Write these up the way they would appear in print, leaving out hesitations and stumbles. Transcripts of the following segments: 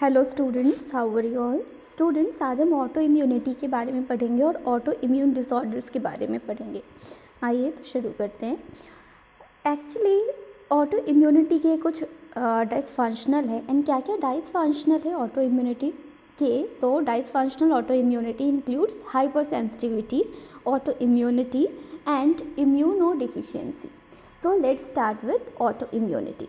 Hello students, how are you all. Students, आज हम auto immunity के बारे में पढ़ेंगे और ऑटो इम्यून डिसऑर्डर्स के बारे में पढ़ेंगे। आइए तो शुरू करते हैं। एक्चुअली ऑटो इम्यूनिटी के कुछ डिसफंक्शनल है। एंड क्या क्या डिसफंक्शनल है ऑटो इम्यूनिटी के? तो dysfunctional autoimmunity includes hypersensitivity, autoimmunity and immunodeficiency. So let's start with autoimmunity.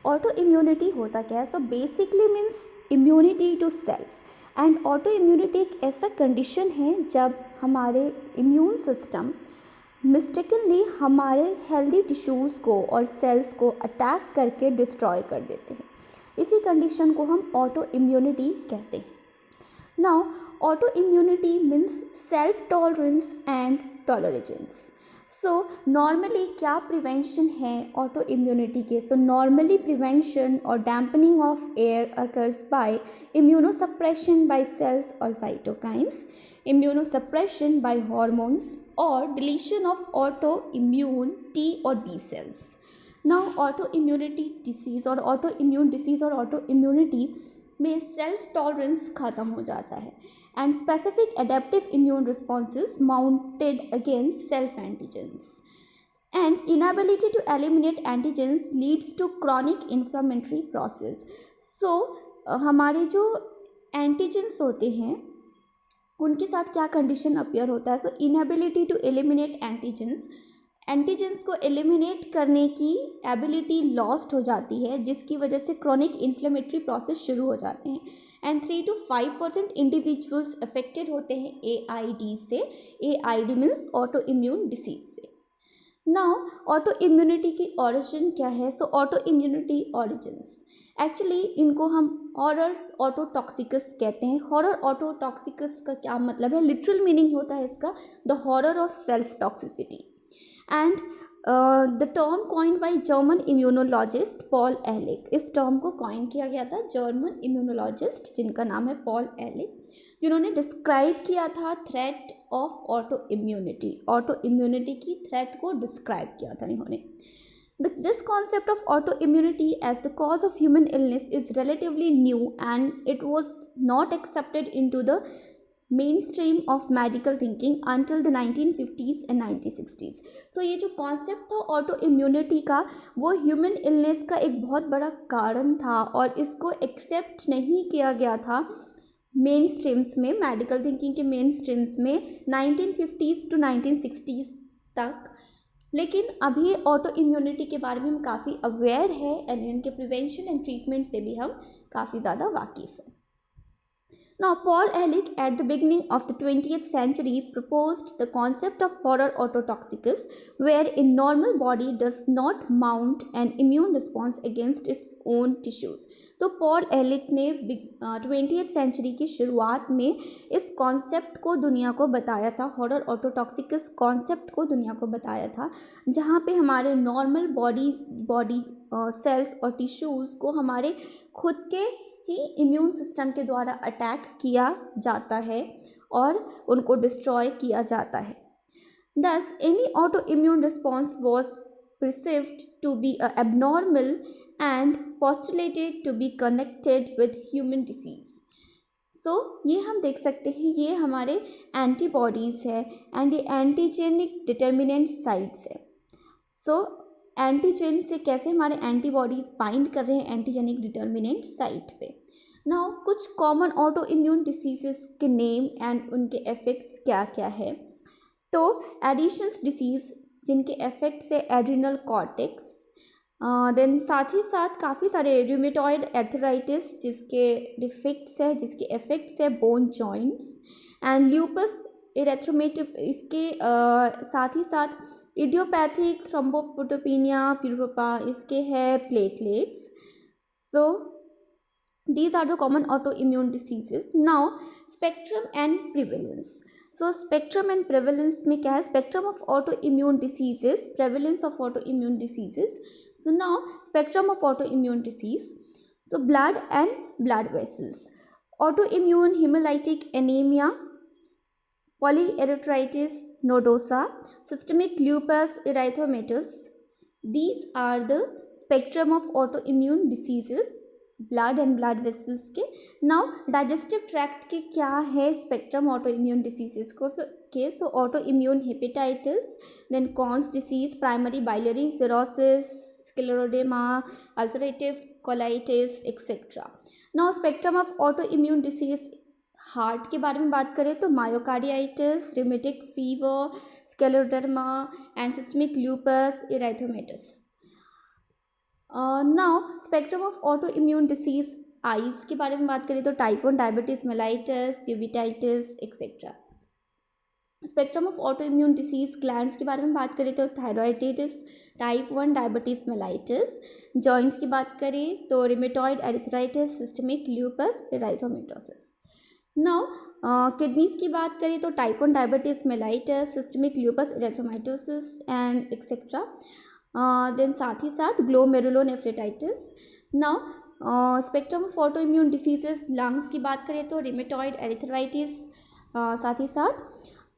Autoimmunity होता क्या है? So basically means immunity to self. And autoimmunity एक ऐसा condition है जब हमारे इम्यून सिस्टम मिस्टेकनली हमारे healthy tissues को और सेल्स को अटैक करके डिस्ट्रॉय कर देते हैं। इसी कंडीशन को हम ऑटो इम्यूनिटी कहते हैं। Now autoimmunity means self tolerance and tolerances. So normally क्या प्रिवेंशन है ऑटो इम्यूनिटी के? सो नॉर्मली प्रिवेंशन और dampening of air occurs by immunosuppression by cells और साइटोकाइंस, इम्यूनोसप्रेशन बाय हॉर्मोन्स और deletion of autoimmune T और B cells. Now autoimmunity disease और autoimmune disease और autoimmunity में self tolerance ख़त्म हो जाता है and specific adaptive immune responses mounted against self antigens, and inability to eliminate antigens leads to chronic inflammatory process. So हमारे जो antigens होते हैं उनके साथ क्या कंडीशन अपियर होता है? So inability to eliminate antigens, antigens को एलिमिनेट करने की एबिलिटी लॉस्ट हो जाती है, जिसकी वजह से क्रॉनिक इन्फ्लेमेटरी प्रोसेस शुरू हो जाते हैं। एंड 3 to 5% इंडिविजुअल्स अफेक्टेड होते हैं AID से। AID means auto immune disease से। नाउ ऑटो इम्यूनिटी की ऑरिजिन क्या है? सो ऑटो इम्यूनिटी ऑरिजिन्स एक्चुअली इनको हम हॉरर ऑटोटॉक्सिकस कहते हैं। हॉरर ऑटोटॉक्सिकस का क्या मतलब है? लिटरल मीनिंग होता है इसका the horror of self toxicity. And the term coined by German immunologist Paul Ehrlich. इस टर्म को कॉइन किया गया था जर्मन इम्यूनोलॉजिस्ट जिनका नाम है पॉल एहलिक, जिन्होंने डिस्क्राइब किया था थ्रेट ऑफ ऑटो इम्यूनिटी की थ्रेट को डिस्क्राइब किया था इन्होंने। This concept of autoimmunity as the cause of human illness is relatively new and it was not accepted into the mainstream of medical thinking until the 1950s and 1960s. So ये जो concept था auto immunity का वो human illness का एक बहुत बड़ा कारण था और इसको एक्सेप्ट नहीं किया गया था मेन स्ट्रीम्स में, मेडिकल थिंकिंग के मेन स्ट्रीम्स में 1950s to 1960s तक। लेकिन अभी ऑटो इम्यूनिटी के बारे में हम काफ़ी अवेयर है एंड इनके प्रिवेंशन एंड ट्रीटमेंट से भी हम काफ़ी ज़्यादा वाकिफ़ हैं। Now, Paul Ehrlich at the beginning of the 20th century proposed the concept of horror autotoxicus, where a normal body does not mount an immune response against its own tissues. So, Paul Ehrlich ने 20th century की शुरुआत में इस concept को दुनिया को बताया था, हॉरर ऑटोटॉक्सिकस कॉन्सेप्ट को दुनिया को बताया था, जहाँ पे हमारे नॉर्मल बॉडी सेल्स और टिश्यूज़ को हमारे खुद के ही इम्यून सिस्टम के द्वारा अटैक किया जाता है और उनको डिस्ट्रॉय किया जाता है। Thus, any autoimmune response was perceived to be abnormal and postulated to be connected with human disease. So, ये हम देख सकते हैं ये हमारे एंटीबॉडीज़ है एंड ये एंटीजेनिक डिटर्मिनेंट साइट्स है। सो एंटीजेन से कैसे हमारे एंटीबॉडीज़ बाइंड कर रहे हैं एंटीजेनिक डिटर्मिनेंट साइट पे। नाउ कुछ कॉमन ऑटो इम्यून डिसीजेस के नेम एंड उनके इफेक्ट्स क्या क्या है? तो एडिशंस डिसीज़ जिनके इफेक्ट्स है एड्रिनल कॉर्टेक्स, देन साथ ही साथ काफ़ी सारे रूमेटॉइड आर्थराइटिस जिसके डिफेक्ट्स है जिसके इफेक्ट्स है बोन जॉइंट्स एंड ल्यूपस इरेथ्रोमेटिक, इसके साथ ही साथ इडियोपैथिक थ्रोम्बोपोटोपिनिया प्यूरोपा, इसके है platelets. So these are the common autoimmune diseases. Now spectrum and prevalence. So spectrum and prevalence में क्या है? spectrum of autoimmune diseases, prevalence of autoimmune diseases. So now spectrum of autoimmune disease. So blood and blood vessels, autoimmune hemolytic anemia, polyarthritis nodosa, systemic lupus erythematosus. These are the spectrum of autoimmune diseases blood and blood vessels के। Now digestive tract के क्या है spectrum autoimmune diseases को के। So autoimmune hepatitis, then Crohn's disease, primary biliary cirrhosis, scleroderma, ulcerative colitis etcetera. Now spectrum of autoimmune disease heart के बारे में बात करें तो myocarditis, rheumatic fever, scleroderma and systemic lupus erythematosus. Now spectrum of autoimmune disease eyes के बारे में बात करें तो type 1 diabetes mellitus, uveitis etcetera. Spectrum of autoimmune disease glands के बारे में बात करें तो thyroiditis, type 1 diabetes mellitus. Joints की बात करें तो rheumatoid arthritis, systemic lupus erythematosus. Now kidneys की बात करें तो type 1 diabetes mellitus, systemic lupus erythematosus and etcetera. Then साथ ही साथ glomerulonephritis. Now spectrum of autoimmune diseases lungs की बात करें तो रिमेटॉइड एरिथराइटिस, साथ ही साथ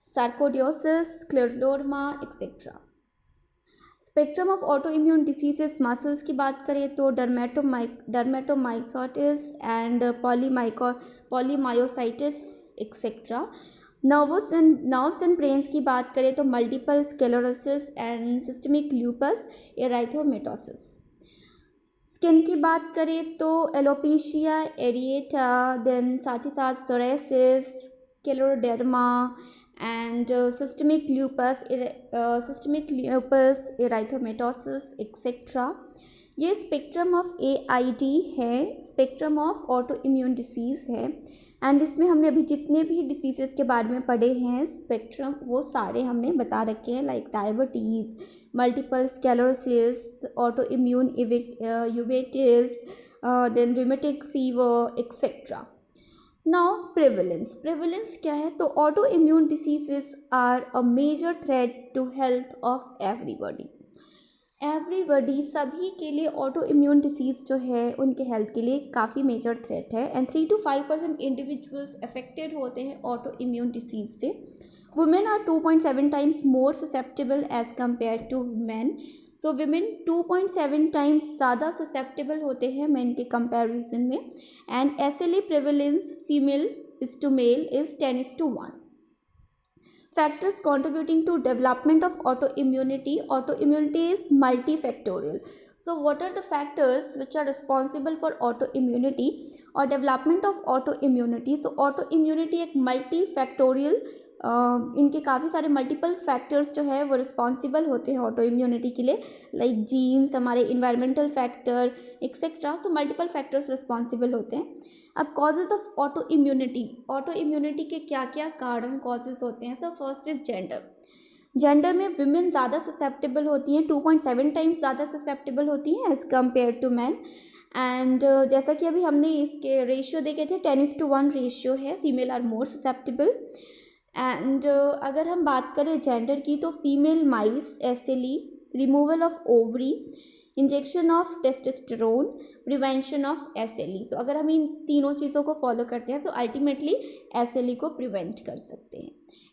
sarcoidosis, scleroderma etcetera. Spectrum of autoimmune diseases muscles की बात करें तो dermatomyositis and polymyositis etcetera. Nerves and brains की बात करें तो multiple sclerosis and systemic lupus erythematosus. Skin की बात करें तो एलोपेशिया एरिएटा, देन साथ ही साथ psoriasis, scleroderma and systemic lupus erythematosus etcetera. ये स्पेक्ट्रम ऑफ AID है, spectrum of autoimmune disease है। एंड इसमें हमने अभी जितने भी डिसीज़ेस के बारे में पढ़े हैं स्पेक्ट्रम, वो सारे हमने बता रखे हैं, like diabetes, multiple sclerosis, autoimmune uveitis, then rheumatic fever etcetera. Now prevalence क्या है तो autoimmune diseases are a major threat to health of everybody. सभी के लिए ऑटो इम्यून डिसीज़ जो है उनके हेल्थ के लिए काफ़ी मेजर थ्रेट है। एंड 3 to 5% इंडिविजुअल्स अफेक्टेड होते हैं ऑटो इम्यून डिसीज़ से। Women are 2.7 times more susceptible as compare to man. So women 2.7 times ज़्यादा ससेप्टेबल होते हैं मेन के कंपैरिजन में। And SLE prevalence female is to male is 10:1। Factors contributing to development of autoimmunity. Autoimmunity is multifactorial. So what are the factors which are responsible for autoimmunity or development of autoimmunity? So autoimmunity एक multifactorial, इनके काफ़ी सारे multiple factors जो है वो responsible होते हैं auto immunity के लिए, लाइक जीन्स, हमारे environmental factor etcetera. So multiple factors responsible होते हैं। अब कॉजेज़ ऑफ ऑटो इम्यूनिटी के क्या क्या कारण कॉजेज़ होते हैं। सो फर्स्ट इज जेंडर में विमेन ज़्यादा ससेप्टेबल होती हैं, 2.7 टाइम्स ज़्यादा ससेप्टेबल होती हैं as compare to man. And जैसा कि अभी हमने इसके रेशियो देखे थे 10:1 रेशियो है, female are more susceptible. And अगर हम बात करें जेंडर की तो female mice, SLE, removal of ovary, injection of testosterone, prevention of SLE। So अगर हम इन तीनों चीज़ों को फॉलो करते हैं तो अल्टीमेटली SLE को प्रिवेंट कर सकते हैं।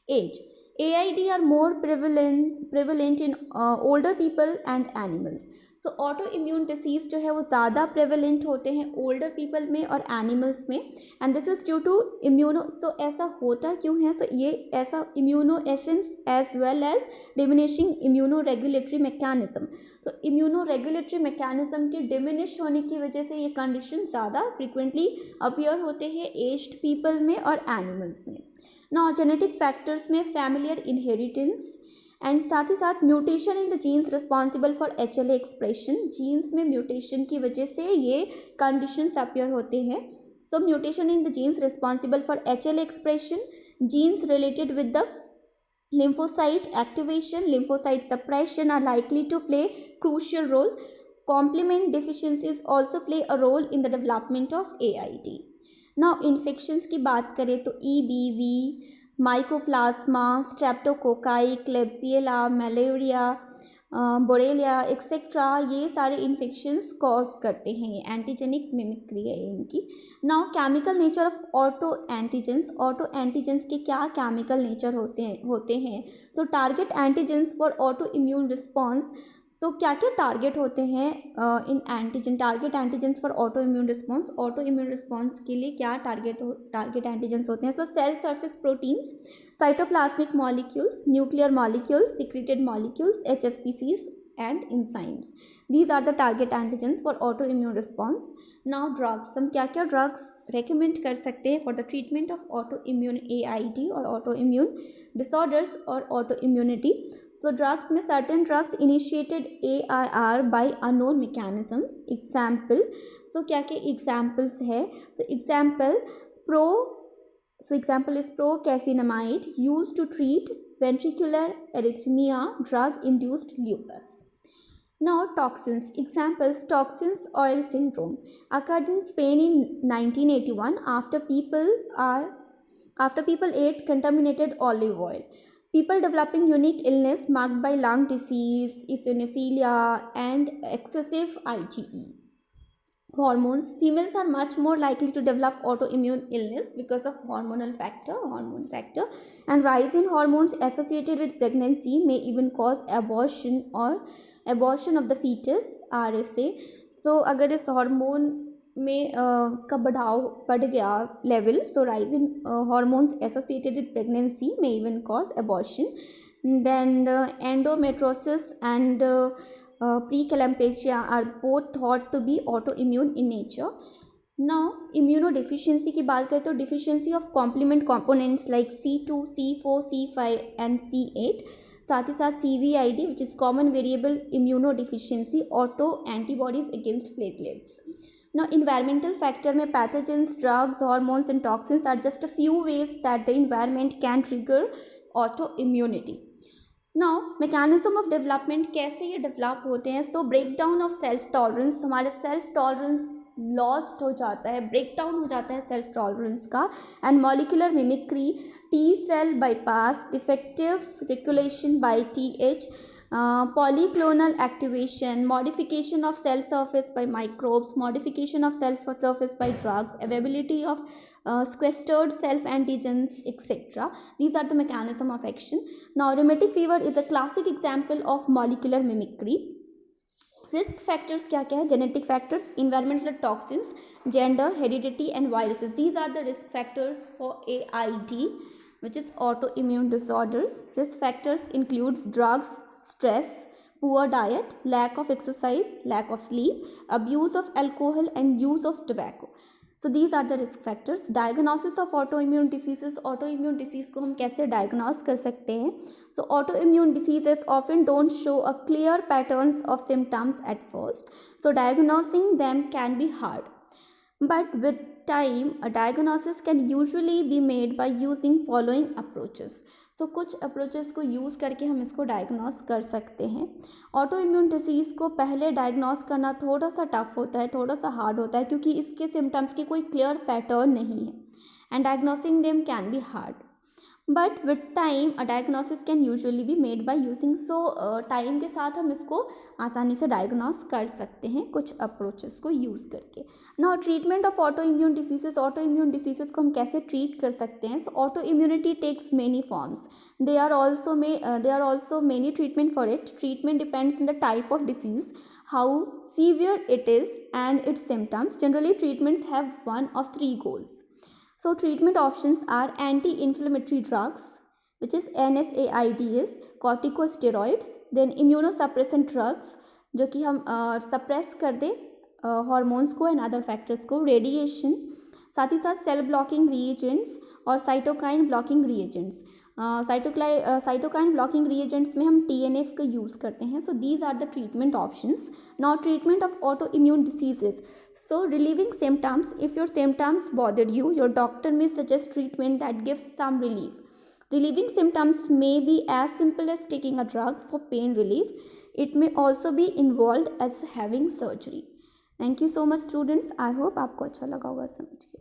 Age, AID are more prevalent in older people and animals. So autoimmune disease जो है वो ज़्यादा प्रेवलेंट होते हैं ओल्डर पीपल में और एनिमल्स में। And this is due to immuno. So ऐसा होता क्यों है? सो ये ऐसा immunosenescence as well as diminishing immunoregulatory mechanism. So immunoregulatory mechanism के डिमिनिश होने की वजह से ये कंडीशन ज़्यादा फ्रिक्वेंटली अपीयर होते हैं एज्ड पीपल में और एनिमल्स में। नाउ जेनेटिक फैक्टर्स में फैमिलियर इनहेरिटेंस एंड साथ ही साथ mutation in the genes responsible for HLA expression. Genes में म्यूटेशन की वजह से ये कंडीशंस अपीयर होते हैं। So mutation in the genes responsible for HLA expression, genes related with the lymphocyte activation, lymphocyte suppression are likely to play crucial role. Complement deficiencies also play a role in the development of AID. Now infections की बात करें तो EBV, mycoplasma, streptococci, klebsiella, malaria, borrelia etcetera, ये सारे infections cause करते हैं। ये antigenic mimicry है इनकी। Now chemical nature of autoantigens के क्या केमिकल नेचर होते हैं? So target antigens for autoimmune response so क्या क्या टारगेट होते हैं इन antigen, target antigens for autoimmune response, autoimmune response के लिए क्या टारगेट एंटीजन्स होते हैं? So cell surface proteins, cytoplasmic molecules, nuclear molecules, secreted molecules, HSPCs and enzymes. These are the target antigens for autoimmune response. Now drugs, हम क्या क्या drugs recommend कर सकते हैं for the treatment of autoimmune AID और autoimmune disorders और autoimmunity. So drugs में certain drugs initiated AIR by unknown mechanisms. Example, so क्या क्या examples है? So example is procacinamide used to treat ventricular arrhythmia, drug induced lupus. Now toxins, examples, toxins oil syndrome occurred in Spain in 1981 after people ate contaminated olive oil. People developing unique illness marked by lung disease, eosinophilia and excessive IgE. Hormones, females are much more likely to develop autoimmune illness because of hormone factor, and rise in hormones associated with pregnancy may even cause abortion of the fetus, RSA. So अगर इस hormone में का बढ़ाव बढ़ गया level, so rise in hormones associated with pregnancy may even cause abortion. Then endometriosis and preeclampsia are both thought to be autoimmune in nature. Now immunodeficiency की बात करें तो deficiency of complement components like C2, C4, C5 and C8, साथ ही साथ CVID which is common variable immunodeficiency, auto antibodies against platelets. Now environmental factor में pathogens, drugs, hormones and toxins are just a few ways that the environment can trigger autoimmunity. Now mechanism of development, कैसे ये develop होते हैं? So break down of self tolerance, हमारे self tolerance lost हो जाता है, break down हो जाता है सेल्फ टॉलरेंस का. And molecular mimicry, T cell bypass, defective regulation by TH, polyclonal activation, modification of cell surface by microbes, modification of cell surface by drugs, availability of sequestered self antigens, etc. These are the mechanism of action. Now rheumatic fever is a classic example of molecular mimicry. Risk factors क्या क्या है? Genetic factors, environmental toxins, gender, heredity and viruses. These are the risk factors for AID, which is autoimmune disorders. Risk factors includes drugs, stress, poor diet, lack of exercise, lack of sleep, abuse of alcohol and use of tobacco. So these are the risk factors. Diagnosis of autoimmune diseases, autoimmune disease को हम कैसे diagnose कर सकते हैं? So autoimmune diseases often don't show a clear patterns of symptoms at first, so diagnosing them can be hard. But with time, a diagnosis can usually be made by using following approaches. So कुछ approaches को use करके हम इसको diagnose कर सकते हैं. Autoimmune disease को पहले डायग्नोस करना थोड़ा सा टफ होता है, थोड़ा सा हार्ड होता है, क्योंकि इसके सिम्टम्स की कोई क्लियर पैटर्न नहीं है, and diagnosing them can be hard. But with time a diagnosis can usually be made by using. So time के साथ हम इसको आसानी से डायग्नोस कर सकते हैं कुछ अप्रोचेस को यूज़ करके. Now treatment of autoimmune diseases, autoimmune diseases को हम कैसे ट्रीट कर सकते हैं? So autoimmunity takes many forms. They are also many treatment for it. Treatment depends on the type of disease, how severe it is and its symptoms. Generally treatments have one of 3 goals. So treatment options are anti-inflammatory drugs, which is NSAIDs, corticosteroids, then immunosuppressant drugs जो कि हम suppress कर दें hormones को and other factors को, radiation, साथ ही साथ cell blocking reagents और cytokine blocking reagents. cytokine blocking reagents में हम TNF का यूज़ करते हैं. So these are the treatment options. Now treatment of autoimmune diseases. So relieving symptoms, if your symptoms bothered you, your doctor may suggest treatment that gives some relief. Relieving symptoms may be as simple as taking a drug for pain relief. It may also be involved as having surgery. Thank you so much students. I hope आपको अच्छा लगा होगा समझ के.